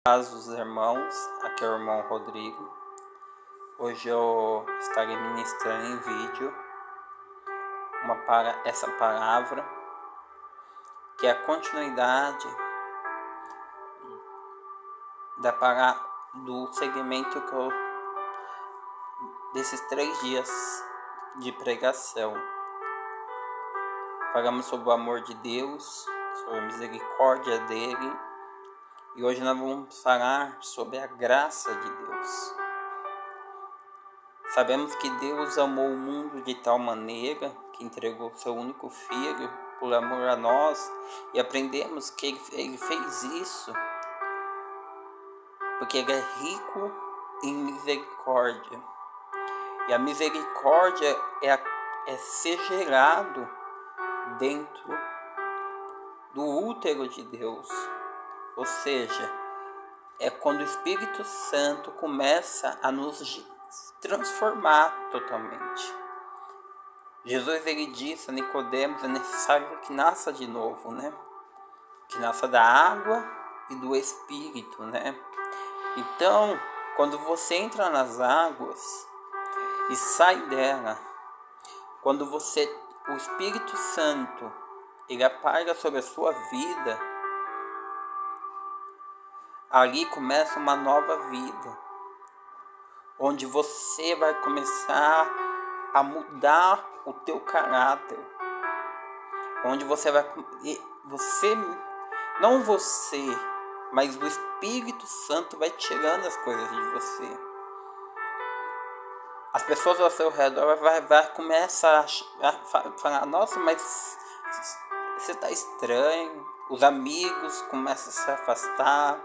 Paz dos irmãos, aqui é o irmão Rodrigo. Hoje eu estarei ministrando em vídeo essa palavra, que é a continuidade do segmento desses 3 dias de pregação. Falamos sobre o amor de Deus, sobre a misericórdia dele, e hoje nós vamos falar sobre a graça de Deus. Sabemos que Deus amou o mundo de tal maneira que entregou seu único filho por amor a nós, e aprendemos que ele fez isso porque ele é rico em misericórdia. E a misericórdia é ser gerado dentro do útero de Deus. Ou seja, é quando o Espírito Santo começa a nos transformar totalmente. Jesus ele disse a Nicodemos: é necessário que nasça de novo, né? Que nasça da água e do Espírito, né? Então, quando você entra nas águas e sai dela, quando o Espírito Santo ele apaga sobre a sua vida, ali começa uma nova vida, onde você vai começar a mudar o teu caráter, onde mas o Espírito Santo vai tirando as coisas de você. As pessoas ao seu redor vai começar a falar: nossa, mas você está estranho. Os amigos começam a se afastar.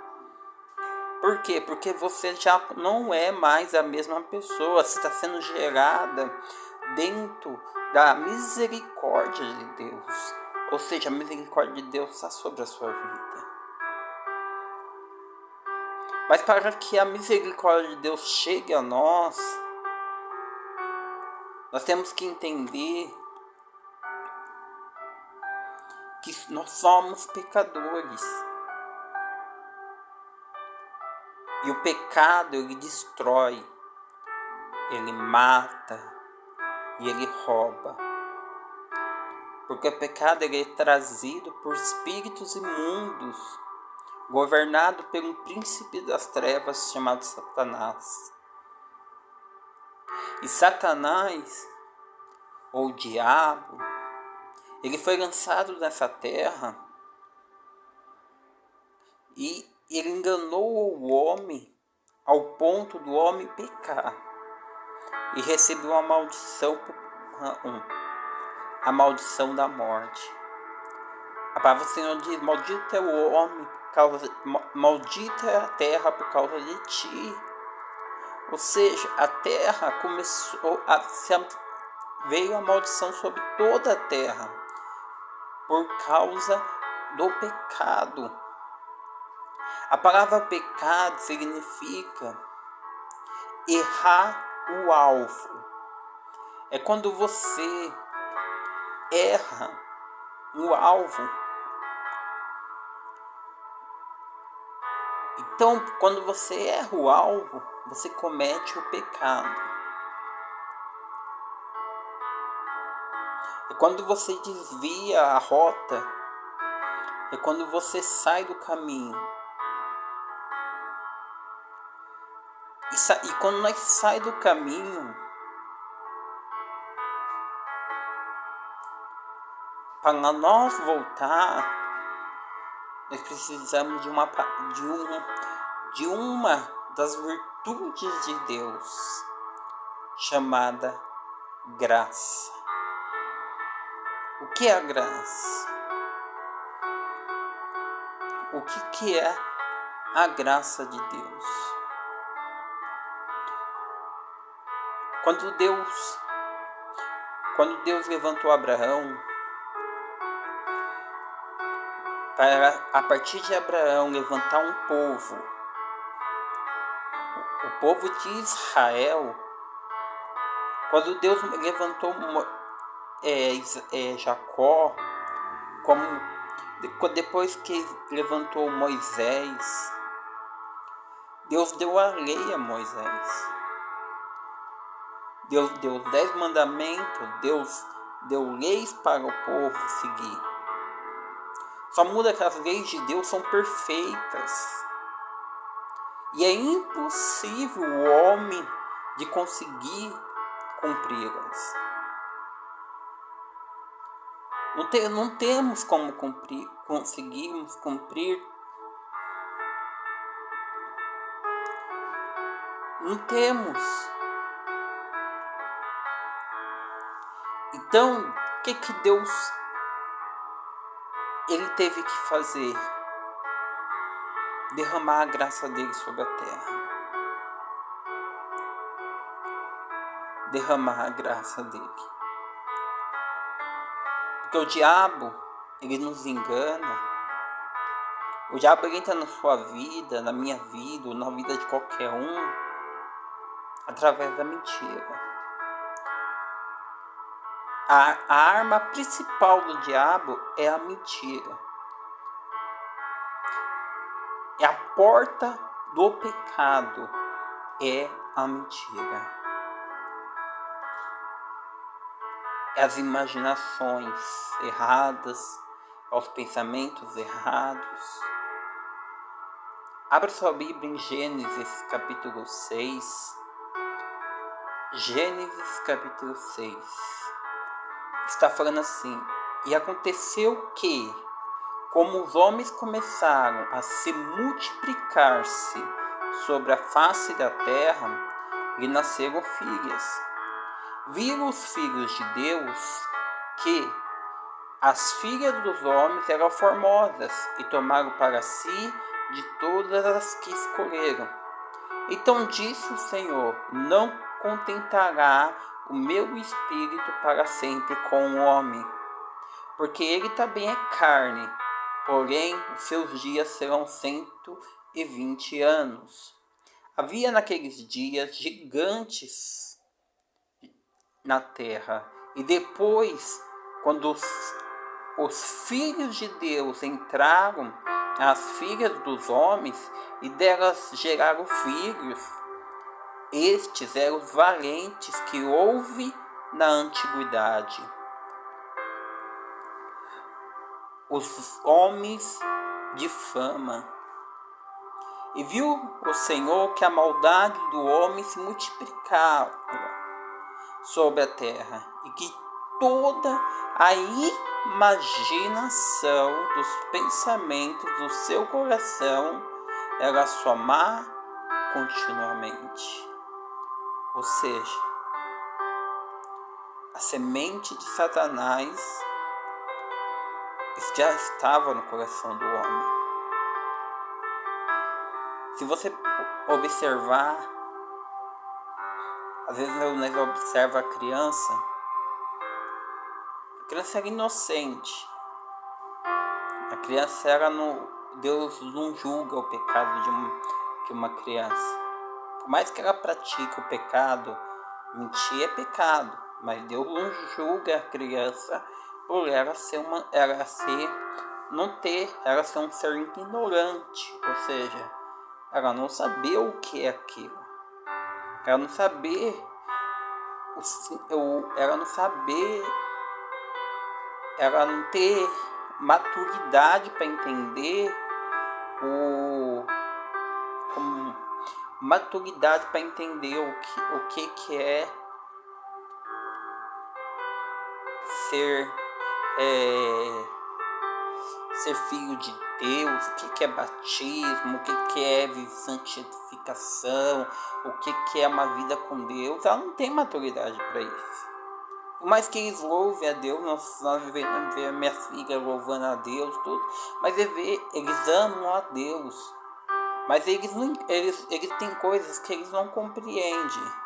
Por quê? Porque você já não é mais a mesma pessoa. Você está sendo gerada dentro da misericórdia de Deus. Ou seja, a misericórdia de Deus está sobre a sua vida. Mas para que a misericórdia de Deus chegue a nós temos que entender que nós somos pecadores. E o pecado, ele destrói, ele mata e ele rouba. Porque o pecado ele é trazido por espíritos imundos, governado pelo príncipe das trevas chamado Satanás. E Satanás, ou o diabo, ele foi lançado nessa terra e ele enganou o homem ao ponto do homem pecar e recebeu a maldição da morte. A palavra do Senhor diz: maldito é o homem, maldita é a terra por causa de ti. Ou seja, a terra veio a maldição sobre toda a terra por causa do pecado. A palavra pecado significa errar o alvo. É quando você erra o alvo. Então, quando você erra o alvo, você comete o pecado. É quando você desvia a rota. É quando você sai do caminho. E quando nós saímos do caminho, para nós voltar, nós precisamos de uma das virtudes de Deus, chamada graça. O que é a graça? O que é a graça de Deus? Quando Deus levantou Abraão, para a partir de Abraão levantar um povo, o povo de Israel, quando Deus levantou Jacó, depois que levantou Moisés, Deus deu a lei a Moisés. Deus deu os 10 mandamentos, Deus deu leis para o povo seguir. Só muda que as leis de Deus são perfeitas. E é impossível o homem de conseguir cumpri-las. Não temos como conseguirmos cumprir. Não temos. Então, o que Deus ele teve que fazer? Derramar a graça dele sobre a terra. Derramar a graça dele. Porque o diabo, ele nos engana. O diabo ele entra na sua vida, na minha vida, ou na vida de qualquer um, através da mentira. A arma principal do diabo é a mentira. É a porta do pecado, é a mentira. É as imaginações erradas, é os pensamentos errados. Abra sua Bíblia em Gênesis capítulo 6. Gênesis capítulo 6. Está falando assim: e aconteceu que, como os homens começaram a se multiplicar-se sobre a face da terra, lhe nasceram filhas. Viram os filhos de Deus que as filhas dos homens eram formosas e tomaram para si de todas as que escolheram. Então disse o Senhor: não contentará o meu espírito para sempre com o homem, porque ele também é carne, porém os seus dias serão 120 anos. Havia naqueles dias gigantes na terra, e depois, quando os filhos de Deus entraram as filhas dos homens, e delas geraram filhos, estes eram os valentes que houve na antiguidade. Os homens de fama. E viu o Senhor que a maldade do homem se multiplicava sobre a terra, e que toda a imaginação dos pensamentos do seu coração era só má continuamente. Ou seja, a semente de Satanás já estava no coração do homem. Se você observar, às vezes nós observamos a criança era inocente. A criança Deus não julga o pecado de uma criança. Por mais que ela pratique o pecado, mentir é pecado, mas Deus não julga a criança por ela ser um ser ignorante, ou seja, ela não saber o que é aquilo, ela não ter maturidade para entender o que é ser filho de Deus, o que é batismo, o que é santificação, o que é uma vida com Deus. Ela não tem maturidade para isso. Por mais que eles louvem a Deus, nós vemos minhas filhas louvando a Deus, tudo, mas eles amam a Deus, mas eles têm coisas que eles não compreendem.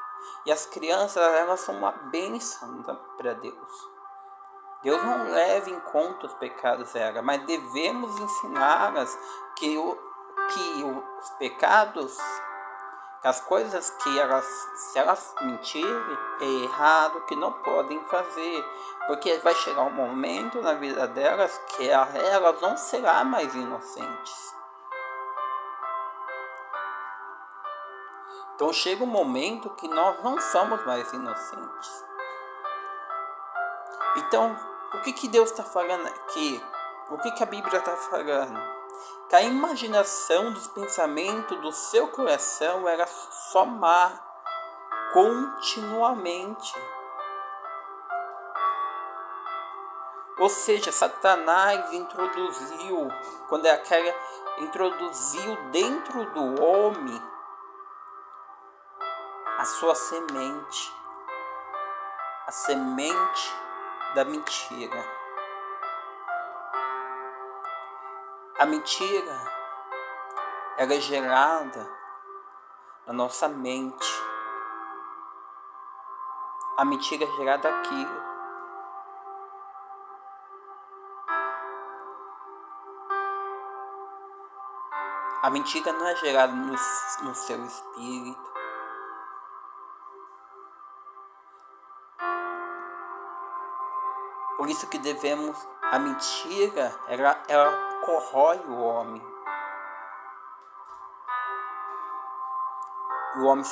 E as crianças, elas são uma bênção para Deus. Deus não leva em conta os pecados dela, mas devemos ensiná-las que os pecados, as coisas que se elas mentirem, é errado, que não podem fazer, porque vai chegar um momento na vida delas que elas não serão mais inocentes. Então chega um momento que nós não somos mais inocentes. Então, o que Deus está falando aqui? O que a Bíblia está falando? Que a imaginação dos pensamentos do seu coração era só má continuamente. Ou seja, Satanás introduziu dentro do homem a sua semente, a semente da mentira. A mentira ela é gerada na nossa mente. A mentira é gerada aqui. A mentira não é gerada no seu espírito. Por isso que a mentira, ela corrói o homem. O homem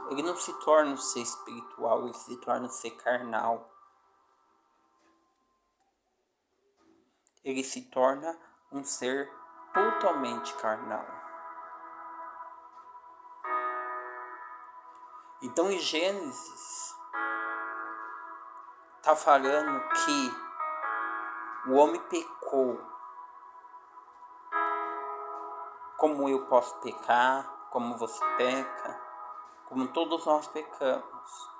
ele não se torna um ser espiritual, ele se torna um ser carnal. Ele se torna um ser totalmente carnal. Então em Gênesis está falando que o homem pecou. Como eu posso pecar, como você peca, como todos nós pecamos.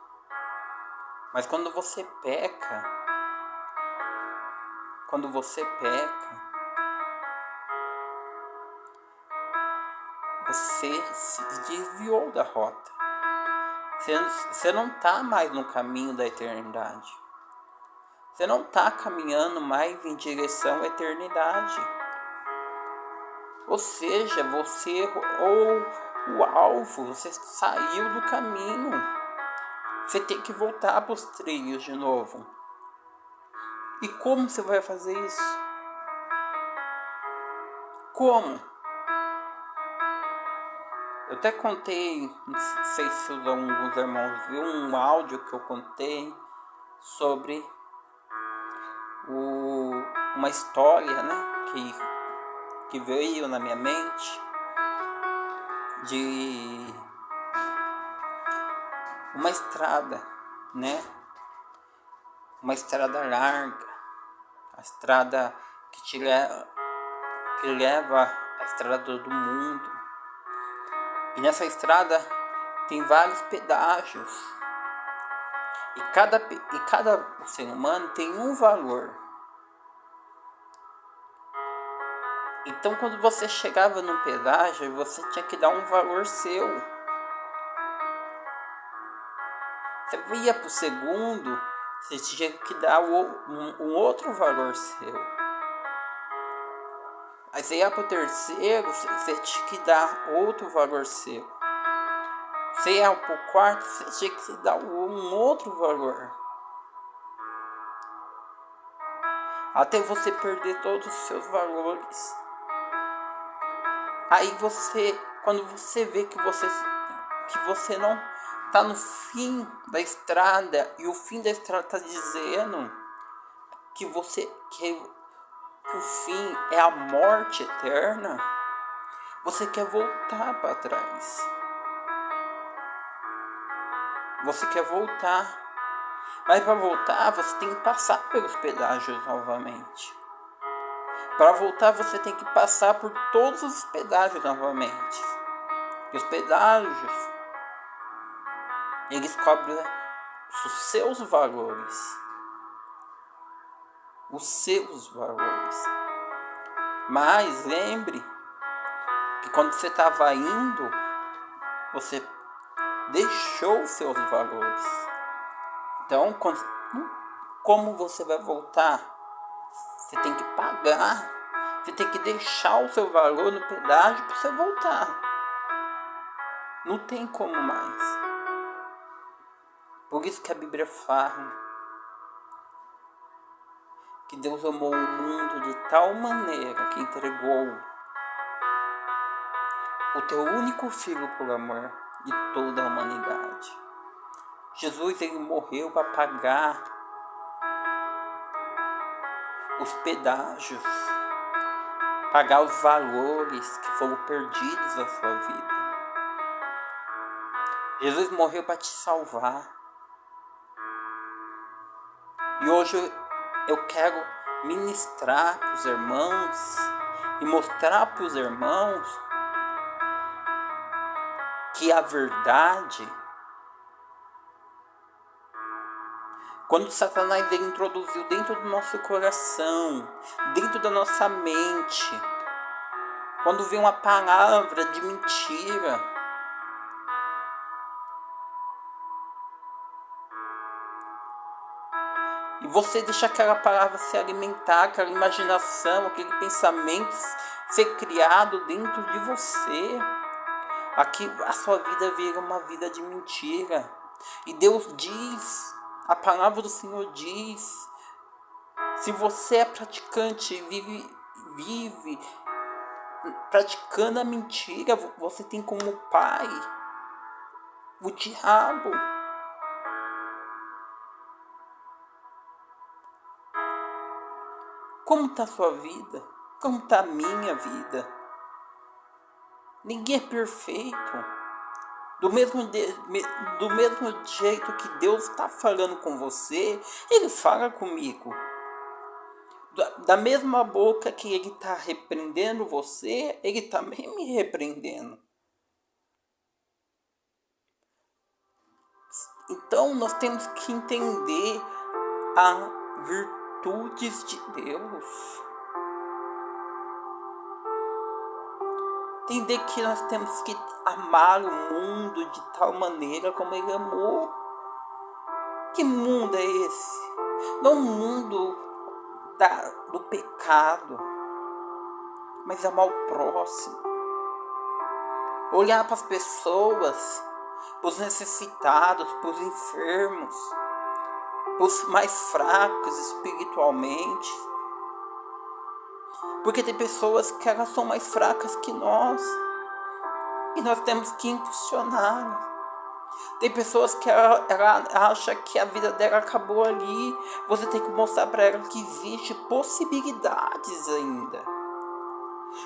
Mas quando você peca, você se desviou da rota. Você não está mais no caminho da eternidade. Você não está caminhando mais em direção à eternidade. Ou seja, você errou o alvo, você saiu do caminho. Você tem que voltar para os trilhos de novo. E como você vai fazer isso? Como? Eu até contei, não sei se alguns irmãos viram um áudio que eu contei sobre uma história, né, que veio na minha mente de uma estrada, né? Uma estrada larga, a estrada que leva a estrada do mundo. E nessa estrada tem vários pedágios. E cada ser humano tem um valor. Então quando você chegava num pedágio, você tinha que dar um valor seu. Você ia para o segundo, você tinha que dar um outro valor seu. Aí você ia para o terceiro, você tinha que dar outro valor seu. Você ia para o quarto, você tinha que dar um outro valor. Até você perder todos os seus valores. Aí quando você vê que você não está no fim da estrada, e o fim da estrada está dizendo que o fim é a morte eterna, você quer voltar para trás. Você quer voltar. Mas para voltar, você tem que passar pelos pedágios novamente. Para voltar, você tem que passar por todos os pedágios novamente. E os pedágios, eles cobram os seus valores. Os seus valores. Mas lembre que quando você estava indo, você deixou os seus valores. Então, como você vai voltar? Você tem que pagar. Você tem que deixar o seu valor no pedágio para você voltar. Não tem como mais. Por isso que a Bíblia fala que Deus amou o mundo de tal maneira que entregou o teu único filho por amor de toda a humanidade. Jesus, ele morreu para pagar os pedágios, pagar os valores que foram perdidos na sua vida. Jesus morreu para te salvar. E hoje eu quero ministrar para os irmãos e mostrar para os irmãos que a verdade, quando Satanás ele introduziu dentro do nosso coração, dentro da nossa mente, quando vem uma palavra de mentira, e você deixa aquela palavra se alimentar, aquela imaginação, aquele pensamento ser criado dentro de você, aqui a sua vida vira uma vida de mentira. E Deus diz, a palavra do Senhor diz, se você é praticante, vive praticando a mentira, você tem como pai o diabo. Como está a sua vida? Como está a minha vida? Ninguém é perfeito. Do mesmo jeito que Deus está falando com você, Ele fala comigo. Da mesma boca que Ele está repreendendo você, Ele também me repreendendo. Então nós temos que entender a virtudes de Deus. Entender que nós temos que amar o mundo de tal maneira como Ele amou. Que mundo é esse? Não o mundo do pecado, mas amar o próximo. Olhar para as pessoas, para os necessitados, para os enfermos, para os mais fracos espiritualmente. Porque tem pessoas que elas são mais fracas que nós. E nós temos que impulsioná-las. Tem pessoas que ela acha que a vida dela acabou ali. Você tem que mostrar para ela que existe possibilidades ainda.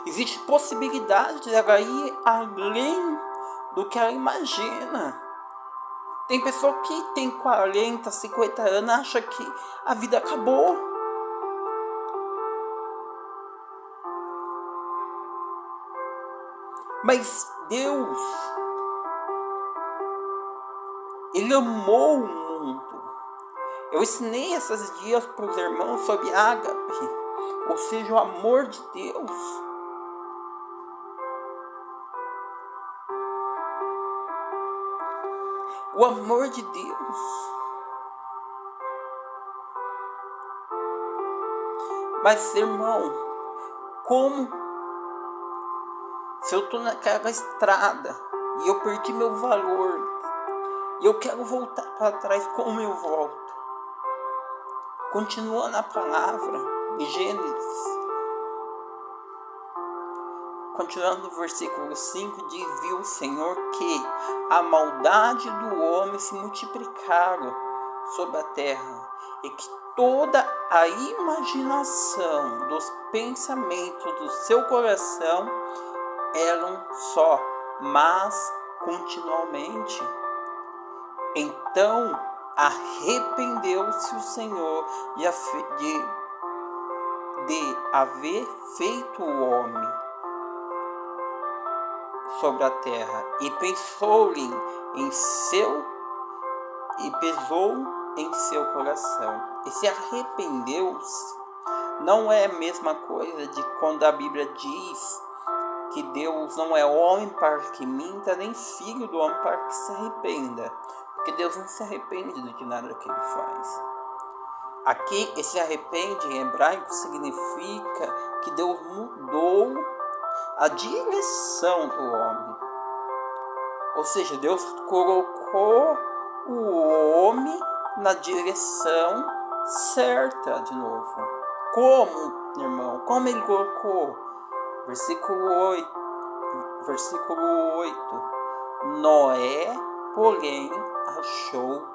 Existe possibilidade dela ir além do que ela imagina. Tem pessoa que tem 40, 50 anos e acha que a vida acabou. Mas Deus, Ele amou o mundo. Eu ensinei esses dias para os irmãos sobre ágape, ou seja, o amor de Deus. O amor de Deus. Mas, irmão, como se eu estou naquela estrada e eu perdi meu valor e eu quero voltar para trás, como eu volto? Continua na palavra em Gênesis. Continuando no versículo 5, diz: viu o Senhor que a maldade do homem se multiplicaram sobre a terra e que toda a imaginação dos pensamentos do seu coração eram só más continuamente. Então arrependeu-se o Senhor de haver feito o homem sobre a terra e pesou em seu coração. Esse arrependeu-se não é a mesma coisa de quando a Bíblia diz que Deus não é homem para que minta, nem filho do homem para que se arrependa. Porque Deus não se arrepende de nada que Ele faz. Aqui, esse arrepende em hebraico significa que Deus mudou a direção do homem. Ou seja, Deus colocou o homem na direção certa de novo. Como, irmão? Como Ele colocou? Versículo versículo 8. Noé, porém, achou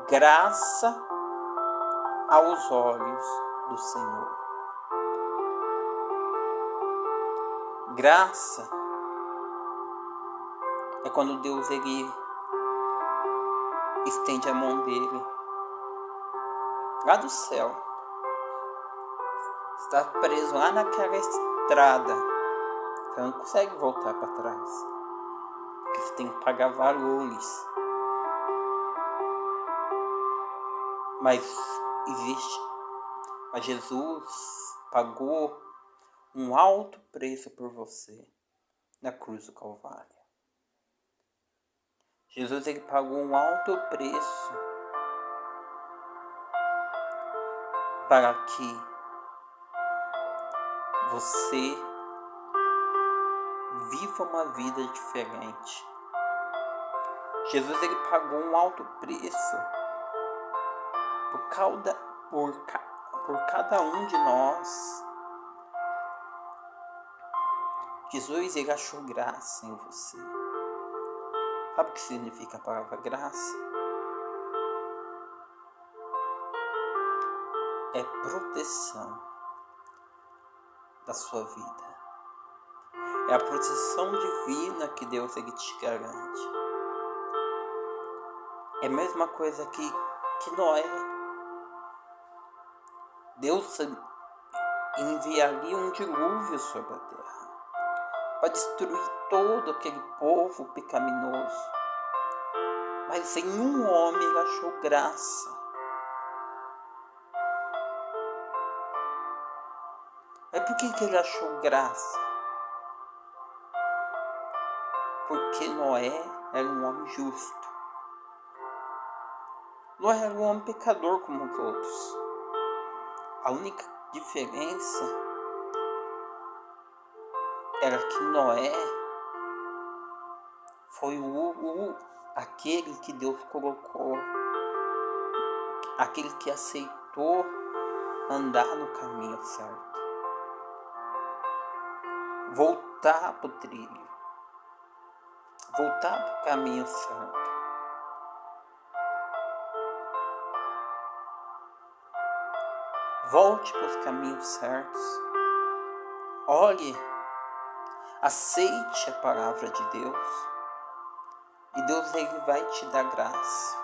graça aos olhos do Senhor. Graça é quando Deus ele estende a mão dele lá do céu. Está preso lá naquela estrada. Você não consegue voltar para trás. Porque você tem que pagar valores. Mas Jesus pagou um alto preço por você na cruz do Calvário. Jesus ele pagou um alto preço para que você viva uma vida diferente. Jesus ele pagou um alto preço por cada um de nós. Jesus ele achou graça em você. Sabe o que significa a palavra graça? É proteção da sua vida. É a proteção divina que Deus ele te garante. É a mesma coisa que Noé. Deus enviaria um dilúvio sobre a terra para destruir todo aquele povo pecaminoso. Mas em um homem ele achou graça. Mas por que ele achou graça? Porque Noé era um homem justo. Noé era um homem pecador como os outros. A única diferença era que Noé foi aquele que Deus colocou, aquele que aceitou andar no caminho certo, voltar para o trilho, voltar para o caminho certo. Volte para os caminhos certos. Olhe, aceite a palavra de Deus. E Deus ele vai te dar graça.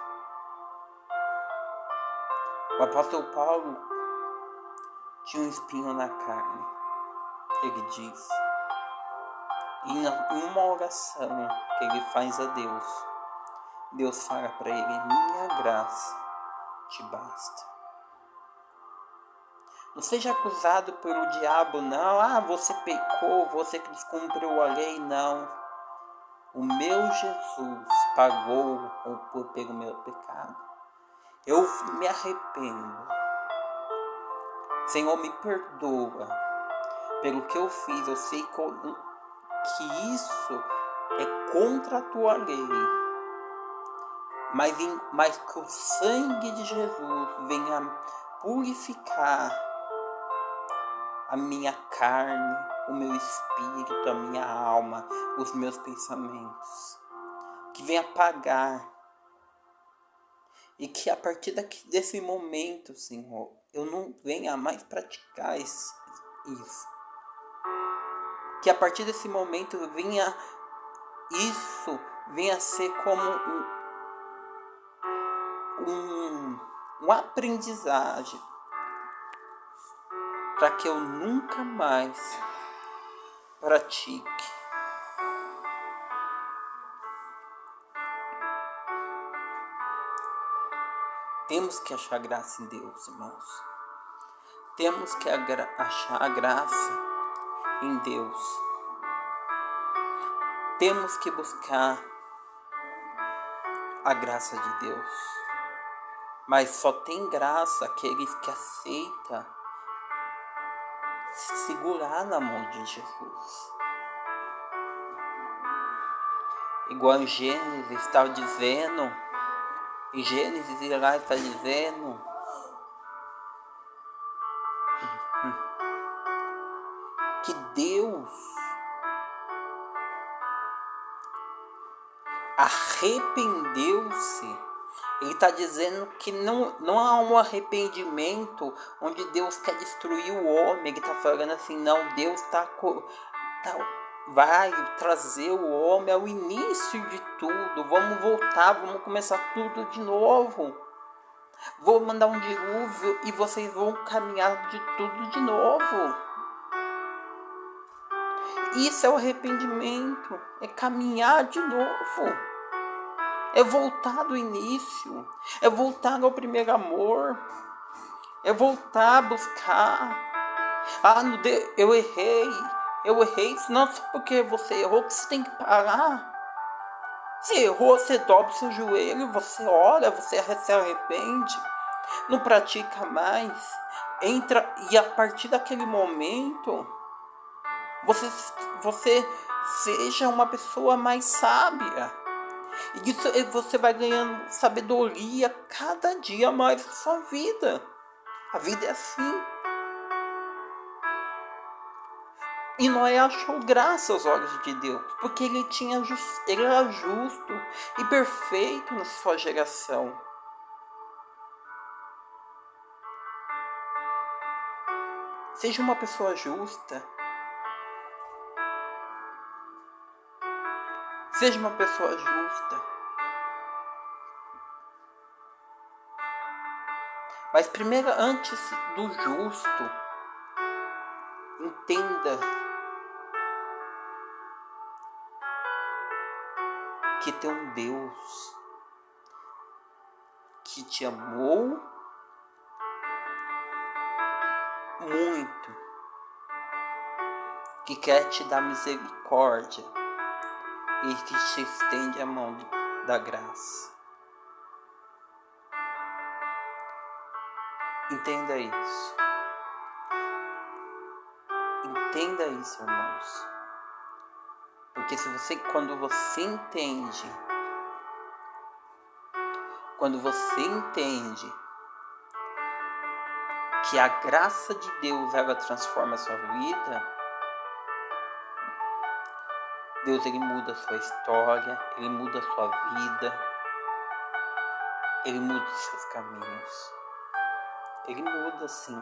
O apóstolo Paulo tinha um espinho na carne. Ele diz. E em uma oração que ele faz a Deus, Deus fala para ele: minha graça te basta. Não seja acusado pelo diabo, não. Você pecou, você que descumpriu a lei, não. O meu Jesus pagou pelo meu pecado. Eu me arrependo. Senhor, me perdoa pelo que eu fiz. Eu sei que isso é contra a tua lei. Mas que o sangue de Jesus venha purificar a minha carne, o meu espírito, a minha alma, os meus pensamentos. Que venha apagar. E que a partir desse momento, Senhor, eu não venha mais praticar isso. Que a partir desse momento venha ser como um aprendizagem para que eu nunca mais pratique. Temos que achar graça em Deus, irmãos. Temos que achar a graça em Deus. Temos que buscar a graça de Deus. Mas só tem graça aqueles que aceitam se segurar na mão de Jesus. Igual em Gênesis está dizendo, em Gênesis lá está dizendo que Deus arrependeu-se. Ele está dizendo que não há um arrependimento onde Deus quer destruir o homem. Ele está falando assim, não, Deus vai trazer o homem ao início de tudo. Vamos voltar, vamos começar tudo de novo. Vou mandar um dilúvio e vocês vão caminhar de tudo de novo. Isso é o arrependimento, é caminhar de novo. É voltar do início, é voltar ao primeiro amor, é voltar a buscar. Eu errei, não só porque você errou que você tem que parar. Se errou, você dobra o seu joelho, você ora, você se arrepende, não pratica mais, entra e a partir daquele momento, você seja uma pessoa mais sábia. E isso você vai ganhando sabedoria cada dia mais na sua vida. A vida é assim. E Noé achou graça aos olhos de Deus, porque ele era justo e perfeito na sua geração. Seja uma pessoa justa. Seja uma pessoa justa. Mas primeiro, antes do justo, entenda que tem um Deus que te amou muito, que quer te dar misericórdia e que te estende a mão da graça. Entenda isso. Entenda isso, irmãos. Porque quando você entende que a graça de Deus ela transforma a sua vida, Deus ele muda a sua história, ele muda a sua vida, ele muda os seus caminhos. Ele muda sim.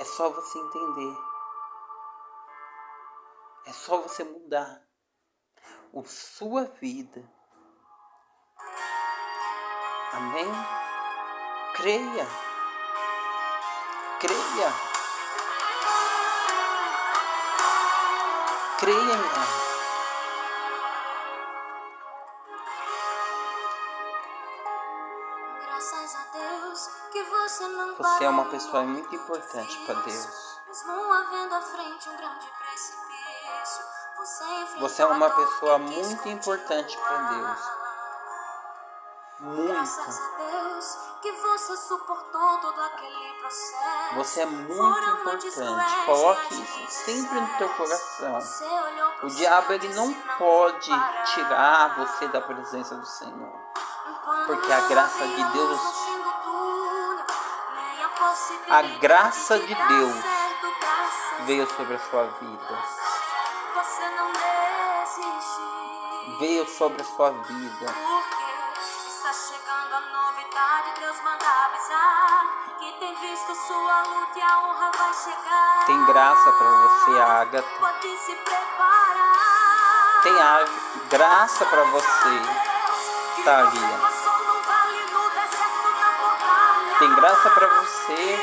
É só você entender. É só você mudar a sua vida. Amém? Creia. Creia. Creia, irmão. Graças a Deus que você não Você é uma pessoa muito importante para Deus. Mesmo havendo à frente um grande precipício, você é uma pessoa muito importante para Deus. Muito. Graças a Deus que você suportou todo aquele processo. Você é muito importante. Coloque isso sempre no teu coração. O diabo ele não pode tirar você da presença do Senhor. Porque a graça de Deus, veio sobre a sua vida. Veio sobre a sua vida. Está chegando a novidade, Deus manda avisar que tem visto sua luta e a honra vai chegar. Tem graça para você, Ágata. Pode se preparar. Tem graça para você, Thalia. Tem graça para você,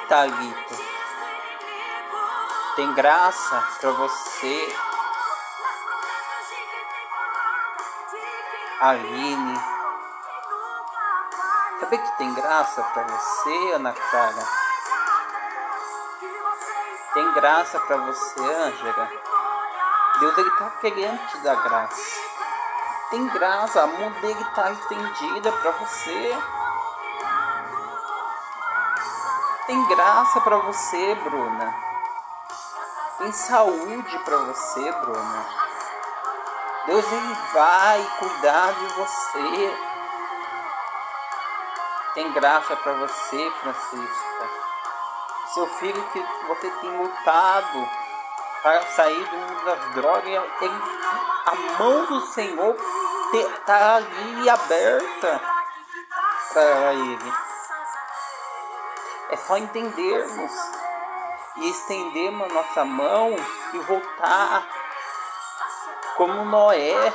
Thalita. Tem graça para você, Aline. Sabe que tem graça para você, Ana Clara? Tem graça para você, Ângela. Deus ele está querendo te dar graça. Tem graça, a mão dele está estendida para você. Tem graça para você, Bruna. Tem saúde para você, Bruna. Deus ele vai cuidar de você. Tem graça para você, Francisca. Seu filho que você tem lutado para sair do mundo das drogas. A mão do Senhor está ali aberta para Ele. É só entendermos e estendermos a nossa mão e voltar como Noé.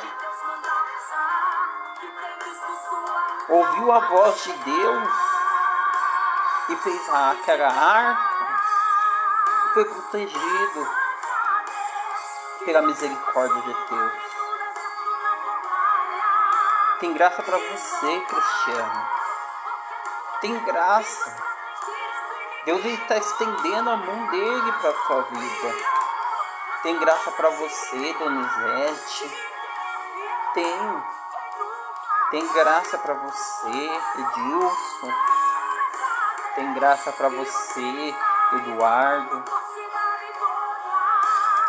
Ouviu a voz de Deus e fez aquela arca e foi protegido pela misericórdia de Deus. Tem graça para você, cristiano. Tem graça. Deus está estendendo a mão dele para a sua vida. Tem graça para você, Donizete. Tem graça para você, Edilson. Tem graça para você, Eduardo.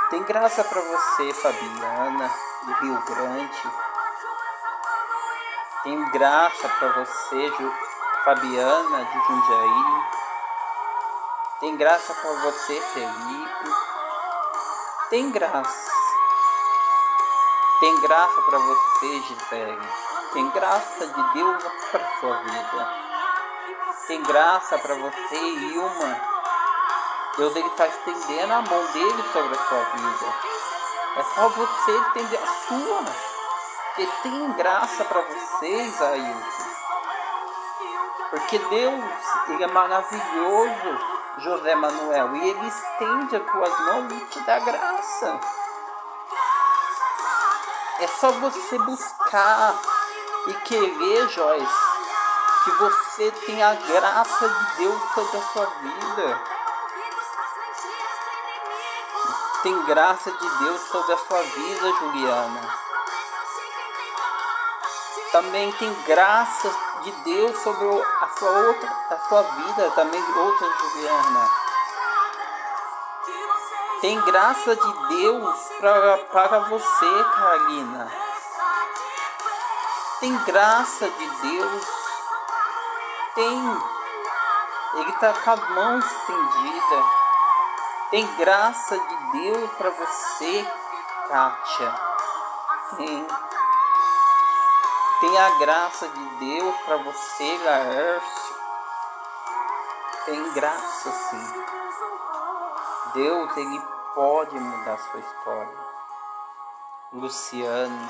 Tem graça para você, Fabiana, de Rio Grande. Tem graça para você, Fabiana, de Jundiaí. Tem graça para você, Felipe. Tem graça. Tem graça para você, Gisele. Tem graça de Deus para a sua vida. Tem graça para você, Ilma. Deus está estendendo a mão dele sobre a sua vida. É só você estender a sua. Porque tem graça para vocês, Ailton. Porque Deus, Ele é maravilhoso, José Manuel, e Ele estende as tuas mãos e te dá graça. É só você buscar e querer, Joyce, que você tenha a graça de Deus sobre a sua vida. Tem graça de Deus sobre a sua vida, Juliana. Também tem graça de Deus sobre a sua vida, também outra, Juliana. Tem graça de Deus para você, Carolina. Tem graça de Deus. Ele está com as mãos estendidas. Tem graça de Deus para você, Kátia. Tem a graça de Deus para você, Laércio. Tem graça, sim. Deus, Ele pode mudar a sua história. Luciane,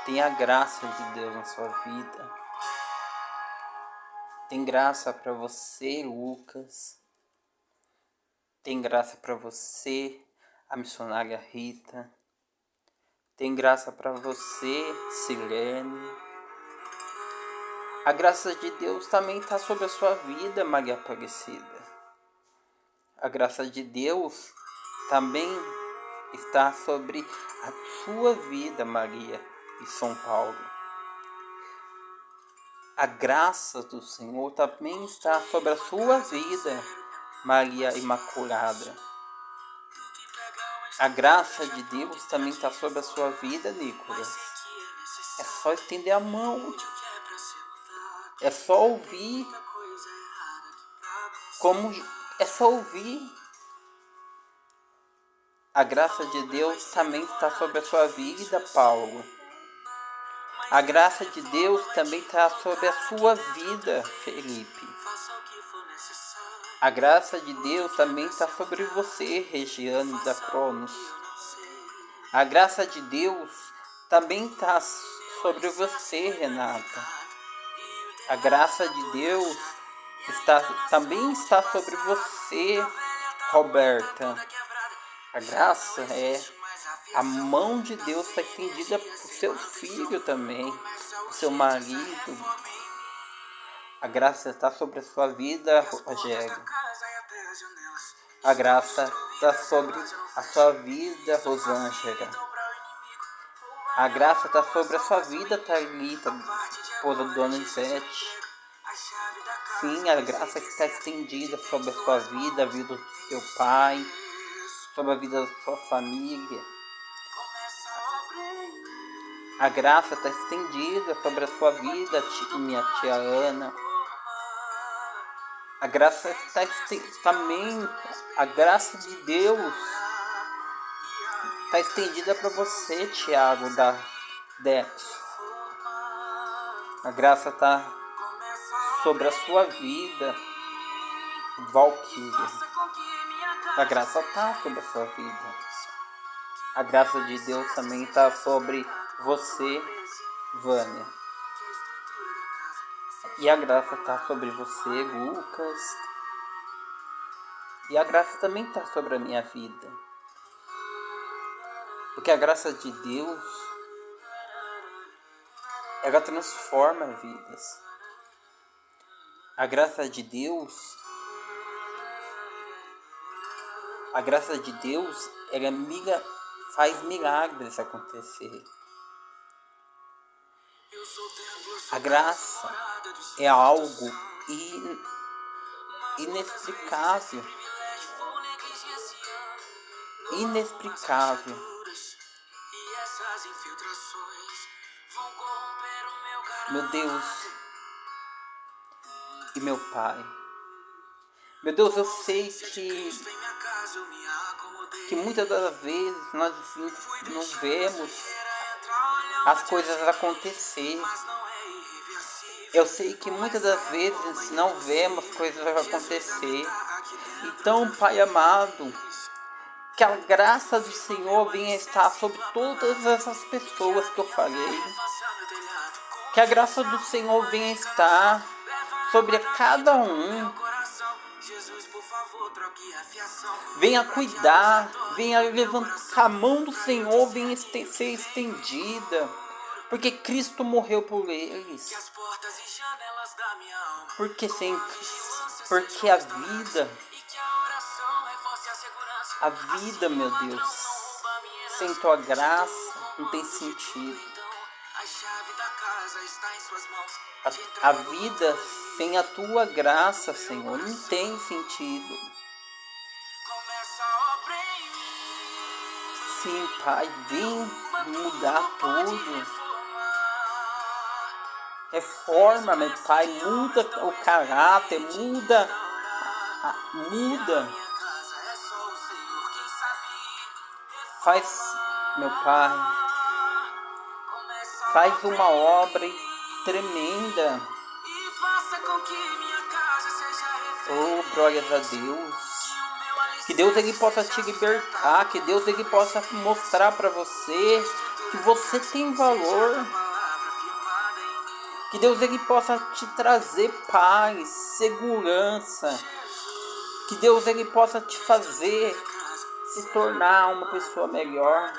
tem a graça de Deus na sua vida. Tem graça para você, Lucas. Tem graça para você, a missionária Rita. Tem graça para você, Silene. A graça de Deus também está sobre a sua vida, Maria Aparecida. A graça de Deus também está sobre a sua vida, Maria de São Paulo. A graça do Senhor também está sobre a sua vida, Maria Imaculada. A graça de Deus também está sobre a sua vida, Nicolas. É só estender a mão. É só ouvir. É só ouvir. A graça de Deus também está sobre a sua vida, Paulo. A graça de Deus também está sobre a sua vida, Felipe. A graça de Deus também está sobre você, Regiane da Cronos. A graça de Deus também está sobre você, Renata. A graça de Deus também está sobre você, Roberta. A graça a mão de Deus está estendida para o seu filho também, para o seu marido. A graça está sobre a sua vida, Rogério. A graça está sobre a sua vida, Rosângela. A graça está sobre a sua vida, Thalita, esposa do Donizete. Sim, a graça está estendida sobre a sua vida, a vida do seu pai, sobre a vida da sua família. A graça está estendida sobre a sua vida, minha tia Ana. A graça está também, a graça de Deus Está estendida para você, Tiago da Dex. A graça está sobre a sua vida, Valquíria. A graça está sobre a sua vida. A graça de Deus também está sobre você, Vânia. E a graça está sobre você, Lucas. E a graça também está sobre a minha vida. Porque a graça de Deus, ela transforma vidas. A graça de Deus, ela faz milagres acontecer. A graça é algo inexplicável. Inexplicável. Meu Deus e meu Pai. Meu Deus, eu sei que muitas das vezes nós não vemos as coisas acontecer. Eu sei que muitas das vezes não vemos coisas acontecer. Então, Pai amado, que a graça do Senhor venha estar sobre todas essas pessoas que eu falei. Que a graça do Senhor venha estar sobre cada um. Venha cuidar, venha levantar a mão do Senhor, venha ser estendida. Porque Cristo morreu por eles. Porque a vida, meu Deus, sem tua graça não tem sentido. A vida sem a tua graça, Senhor, não tem sentido. Sim, Pai, vem mudar tudo. Reforma, meu Pai, muda o caráter, muda. Faz, meu Pai, faz uma obra tremenda. Oh, glórias a Deus. Que Deus ele possa te libertar, que Deus ele possa mostrar para você que você tem valor. Que Deus ele possa te trazer paz, segurança. Que Deus ele possa te fazer se tornar uma pessoa melhor.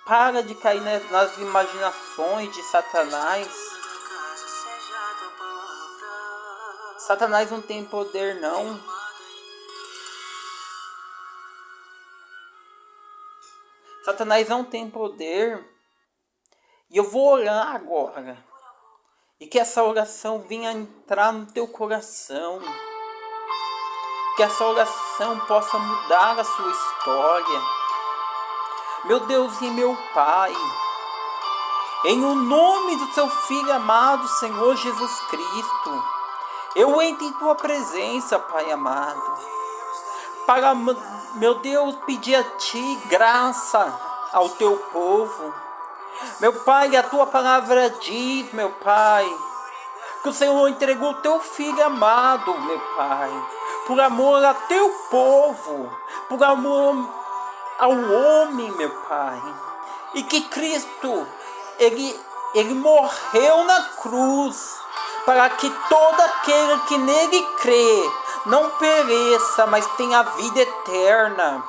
Para de cair nas imaginações de Satanás. Satanás não tem poder, não. Satanás não tem poder. E eu vou orar agora. E que essa oração venha entrar no teu coração. Que essa oração possa mudar a sua história. Meu Deus e meu Pai, em o nome do teu Filho amado, Senhor Jesus Cristo, eu entro em tua presença, Pai amado, para, meu Deus, pedir a ti graça ao teu povo. Meu Pai, a tua palavra diz, meu Pai, que o Senhor entregou o teu Filho amado, meu Pai, por amor a teu povo, por amor ao homem, meu Pai, e que Cristo, ele morreu na cruz, para que todo aquele que nele crê, não pereça, mas tenha vida eterna.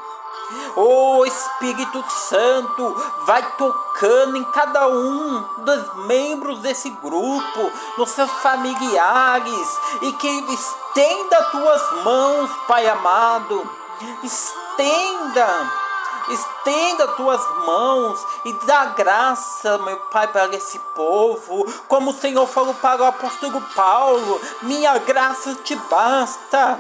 Oh Espírito Santo, vai tocando em cada um dos membros desse grupo, nos seus familiares, e que estenda as tuas mãos, Pai amado, estenda tuas mãos e dá graça, meu Pai, para esse povo. Como o Senhor falou para o apóstolo Paulo, minha graça te basta.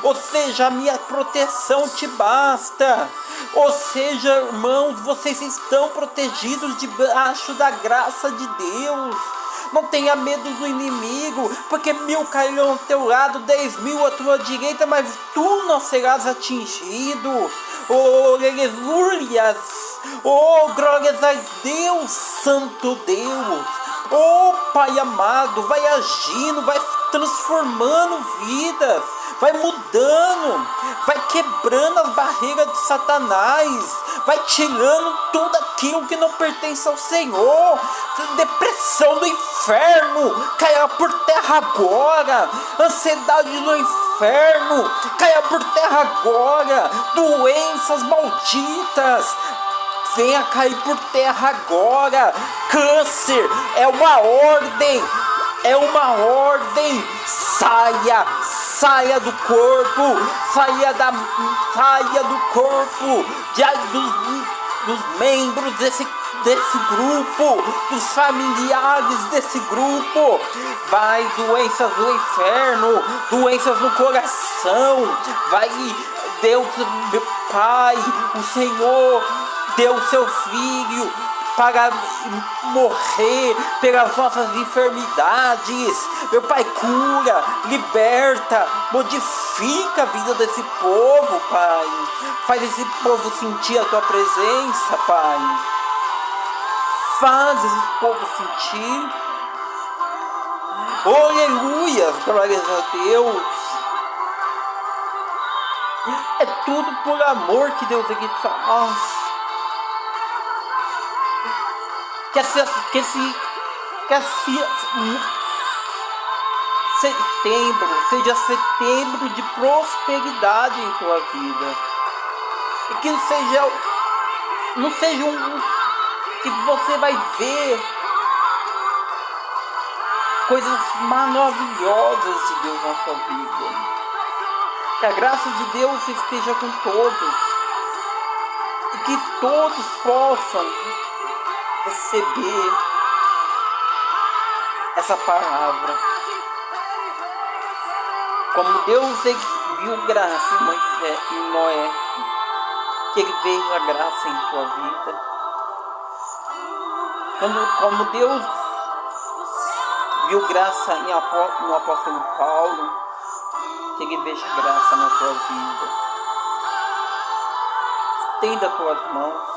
Ou seja, a minha proteção te basta. Ou seja, irmãos, vocês estão protegidos debaixo da graça de Deus. Não tenha medo do inimigo, porque 1000 cairão ao teu lado, 10.000 à tua direita, mas tu não serás atingido. Oh, aleluias! Oh, glórias a Deus, Santo Deus! Oh, Pai amado, vai agindo, vai transformando vidas, vai mudando, vai quebrando as barreiras de Satanás, vai tirando tudo aquilo que não pertence ao Senhor. Depressão do inferno, caia por terra agora. Ansiedade do inferno, caia por terra agora. Doenças malditas, venha cair por terra agora. Câncer, é uma ordem, é uma ordem. Saia do corpo, saia do corpo, dos membros desse grupo, dos familiares desse grupo. Vai, doenças do inferno, doenças no coração, vai. Deus, meu Pai, o Senhor deu o seu Filho para morrer pelas nossas enfermidades. Meu Pai, cura, liberta, modifica a vida desse povo, Pai. Faz esse povo sentir a tua presença, Pai. Faz esse povo sentir. Oh, aleluia, glórias a Deus. É tudo por amor que Deus aqui faz. Que setembro seja setembro de prosperidade em tua vida. E que não seja que você vai ver coisas maravilhosas de Deus na sua vida. Que a graça de Deus esteja com todos. E que todos possam receber essa palavra. Como Deus viu graça em Noé, que Ele veja graça em tua vida. Como Deus viu graça no apóstolo Paulo, que Ele veja graça na tua vida. Estenda as tuas mãos.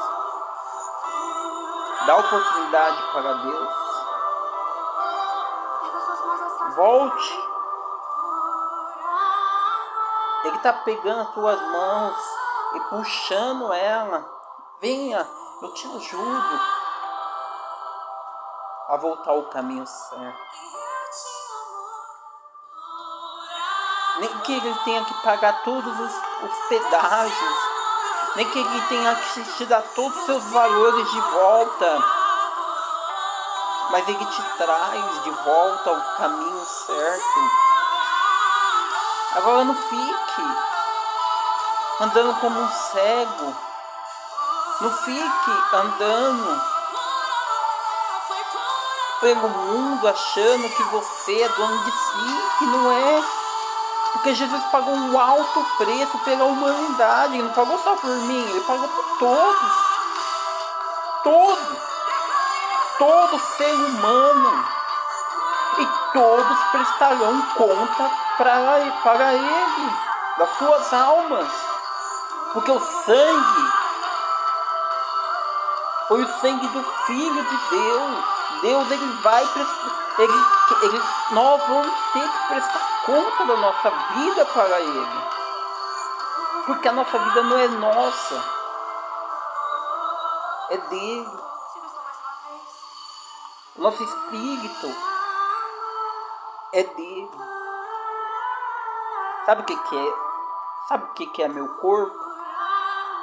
Dá oportunidade para Deus. Volte. Ele está pegando as tuas mãos e puxando ela. Venha, eu te ajudo a voltar ao caminho certo. Nem que Ele tenha que pagar todos os pedágios, nem que Ele tenha que te dar todos os seus valores de volta, mas Ele te traz de volta ao caminho certo. Agora não fique andando como um cego, não fique andando pelo mundo achando que você é dono de si, que não é. Porque Jesus pagou um alto preço pela humanidade. Ele não pagou só por mim, Ele pagou por todos. Todo ser humano. E todos prestarão conta para Ele, das suas almas. Porque o sangue foi o sangue do Filho de Deus. Deus, nós vamos ter que prestar conta da nossa vida para Ele. Porque a nossa vida não é nossa, é dele. O nosso espírito é dele. Sabe o que é? Sabe o que é meu corpo?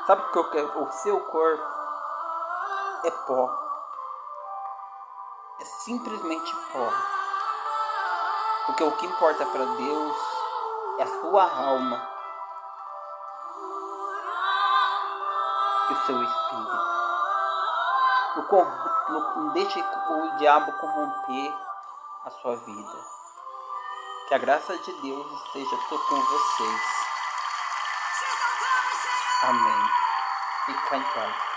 Sabe o que é o seu corpo? É pó. É simplesmente pó. Porque o que importa para Deus é a sua alma e o seu espírito. Não deixe o diabo corromper a sua vida. Que a graça de Deus esteja com vocês. Amém. Fica em paz.